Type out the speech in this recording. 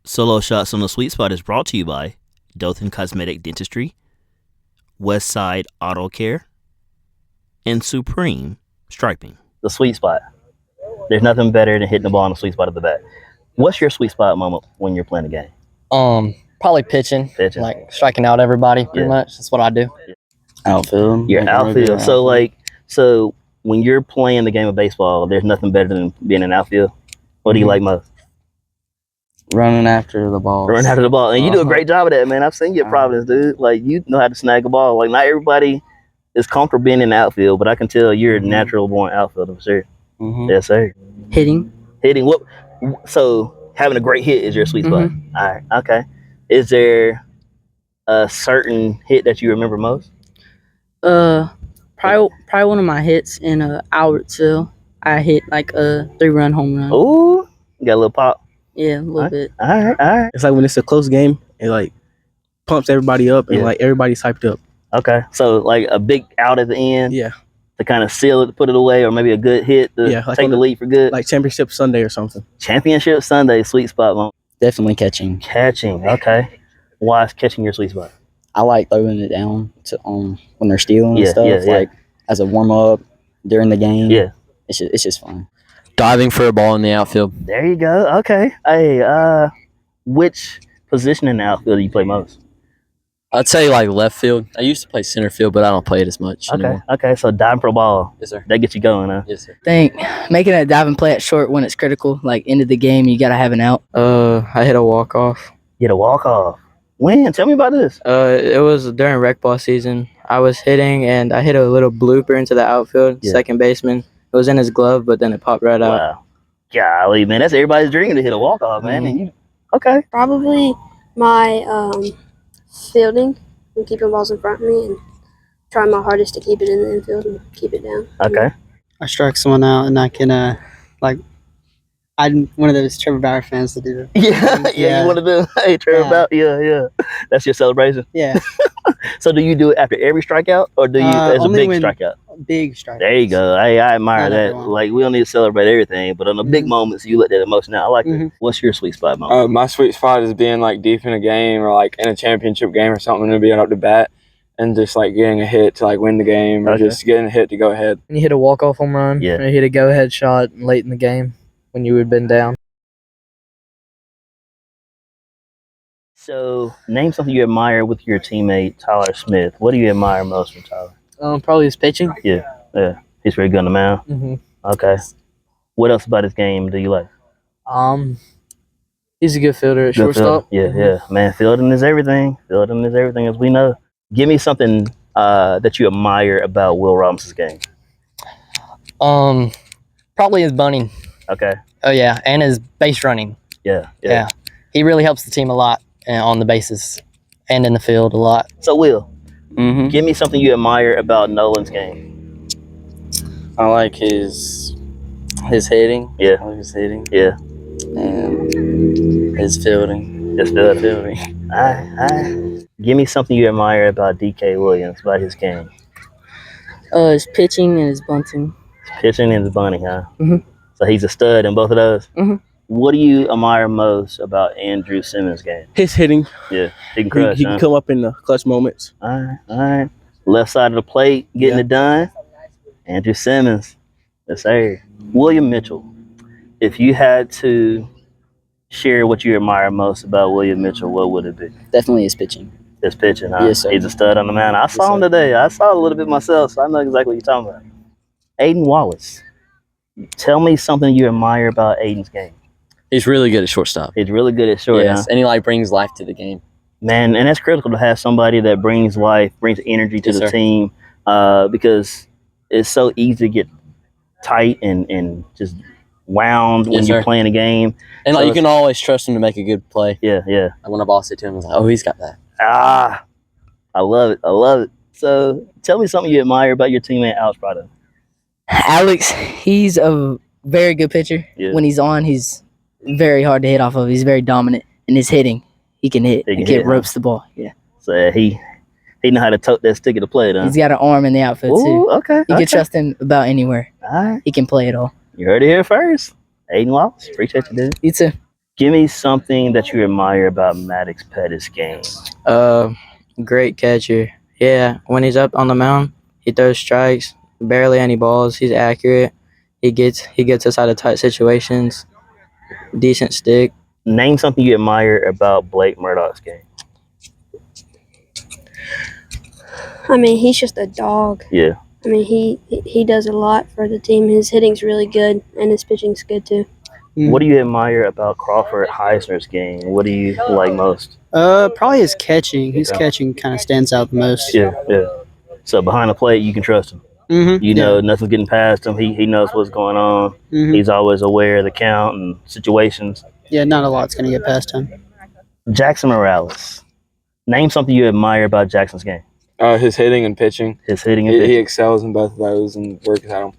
Solo Shots on the Sweet Spot is brought to you by Dothan Cosmetic Dentistry, Westside Auto Care, and Supreme Striping. The sweet spot. There's nothing better than hitting the ball on the sweet spot at the bat. What's your sweet spot moment when you're playing a game? Probably pitching. Like striking out everybody pretty much. That's what I do. Outfield. Your outfield. So when you're playing the game of baseball, there's nothing better than being in outfield. What do you like most? Running after the ball. Running after the ball. And you do a great job of that, man. I've seen you at Providence, dude. Like, you know how to snag a ball. Like, not everybody is comfortable being in the outfield, but I can tell you're a natural born outfielder for sure. Yes, sir. Hitting. What? So having a great hit is your sweet spot. All right. Okay. Is there a certain hit that you remember most? Probably one of my hits in Albertsville. I hit like a 3-run home run. Ooh, you got a little pop. Yeah, a little bit. All right. It's like when it's a close game, it like pumps everybody up and like everybody's hyped up. Okay, so like a big out at the end. Yeah. To kind of seal it, put it away, or maybe a good hit to like take the lead for good. Like Championship Sunday or something. Championship Sunday, sweet spot moment. Definitely catching. Catching, okay. Why is catching your sweet spot? I like throwing it down to when they're stealing and stuff. Like as a warm up during the game. Yeah. It's just fun. Diving for a ball in the outfield. There you go. Okay. Hey, which position in the outfield do you play most? I'd say like left field. I used to play center field, but I don't play it as much anymore. Okay. So diving for a ball. Yes, sir. That gets you going, huh? Yes, sir. I think making a diving play at short when it's critical, like end of the game, you gotta have an out. I hit a walk-off. Get a walk-off. When? Tell me about this. It was during rec ball season. I was hitting, and I hit a little blooper into the outfield, second baseman. It was in his glove, but then it popped right out. Wow. Golly, man, that's everybody's dream to hit a walk-off, man. And you, okay. Probably my fielding and keeping balls in front of me and trying my hardest to keep it in the infield and keep it down. Okay. I strike someone out and I can I'm one of those Trevor Bauer fans that do that. Yeah. You want to do? Hey, Trevor Bauer. Yeah. That's your celebration. Yeah. So do you do it after every strikeout, or do you as a big strikeout? Big strikeout. There you go. I admire that. Everyone. Like, we don't need to celebrate everything, but on the big moments, you let that emotion out. I like it. What's your sweet spot moment? My sweet spot is being like deep in a game or like in a championship game or something and being up to bat and just like getting a hit to like win the game or just getting a hit to go ahead. When you hit a walk-off home run, or you hit a go-ahead shot late in the game when you would have been down. So, name something you admire with your teammate, Tyler Smith. What do you admire most from Tyler? Probably his pitching. Yeah. He's very good on the mound. Okay. What else about his game do you like? He's a good fielder at shortstop. Yeah. Man, fielding is everything. Fielding is everything, as we know. Give me something that you admire about Will Robinson's game. Probably his bunting. Okay. Oh yeah, and his base running. Yeah. He really helps the team a lot on the bases and in the field a lot. So, Will, give me something you admire about Nolan's game. I like his hitting. Yeah. I like his hitting. Yeah. And his fielding. His fielding. All right. Give me something you admire about DK Williams, about his game. His pitching and his bunting. Pitching and his bunting, huh? So he's a stud in both of those? What do you admire most about Andrew Simmons' game? His hitting. Yeah, he can crush. He can come up in the clutch moments. All right. Left side of the plate, getting it done. Andrew Simmons. Yes, sir. William Mitchell. If you had to share what you admire most about William Mitchell, what would it be? Definitely his pitching. His pitching, huh? Yes, sir. He's a stud on the mound. I saw him today. I saw a little bit myself, so I know exactly what you're talking about. Aiden Wallace. Tell me something you admire about Aiden's game. He's really good at shortstop. He's really good at short. Yes, huh? and he like brings life to the game. Man, and that's critical to have somebody that brings life, brings energy to the team, because it's so easy to get tight and just wound when you're playing a game. And so, like, you can always trust him to make a good play. Yeah. And when a ball hit to him, I was like, oh, he's got that. I love it. So tell me something you admire about your teammate, Alex Prado. Alex, he's a very good pitcher. Yeah. When he's on, he's very hard to hit off of. He's very dominant in his hitting. He can hit. He can ropes the ball. Yeah. So he know how to tote that stick at the plate, huh? He's got an arm in the outfield too. Okay. You can trust him about anywhere. All right. He can play it all. You heard it here first. Aiden Wallace. Appreciate you, dude. You too. Give me something that you admire about Maddox Pettis' game. Great catcher. Yeah, when he's up on the mound, he throws strikes, barely any balls. He's accurate. He gets us out of tight situations. Decent stick. Name something you admire about Blake Murdoch's game. I mean, he's just a dog. Yeah. I mean, he does a lot for the team. His hitting's really good, and his pitching's good too. What do you admire about Crawford Heisner's game? What do you like most? Probably his catching. His catching kind of stands out the most. Yeah. So behind the plate, you can trust him. Mm-hmm. You know, nothing's getting past him. He knows what's going on. Mm-hmm. He's always aware of the count and situations. Yeah, not a lot's going to get past him. Jackson Morales. Name something you admire about Jackson's game. His hitting and pitching. He excels in both of those and works at them.